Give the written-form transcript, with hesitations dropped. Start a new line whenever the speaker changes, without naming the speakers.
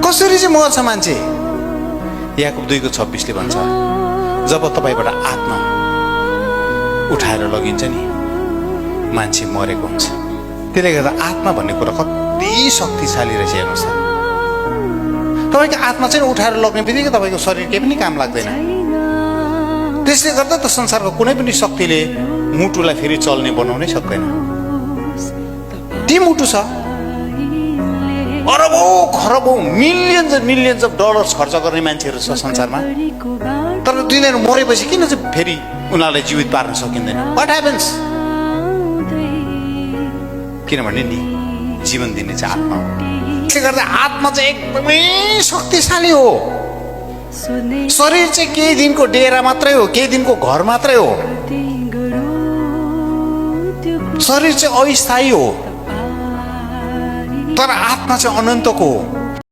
कसरी चाहिँ मर्छ मान्छे? याकुब 2:26 भन्छ, जब तपाईबाट आत्मा उठाएर लगिन्छ नि, मान्छे मरेको हुन्छ। त्यसले गर्दा आत्मा भन्ने कुरा कति शक्तिशाली रहेछ हेर्नुहोस् त। तपाईँको आत्मा चाहिँ उठाएर लग्ने बित्तिकै तपाईँको शरीर केही पनि काम लाग्दैन। त्यसले गर्दा त संसारको कुनै पनि शक्तिले मुटुलाई फेरि चल्ने बनाउनै सक्दैन। ती मुटु छ, अरबौं खरबौं millions and millions of dollars खर्च गर्ने मान्छेहरू छ संसारमा, तर तिनीहरू मरेपछि किन चाहिँ फेरि उनीहरूलाई जीवित पार्न सकिँदैन? What happens? किनभने नि जीवन दिने चाहिँ आत्मा हो। त्यसले गर्दा आत्मा चाहिँ एकदमै शक्तिशाली हो। शरीर चाहिँ केही दिनको डेरा मात्रै हो, केही दिनको घर मात्रै हो। शरीर चाहिँ अस्थायी हो, तर आत्मा चाहिँ अनन्तको हो।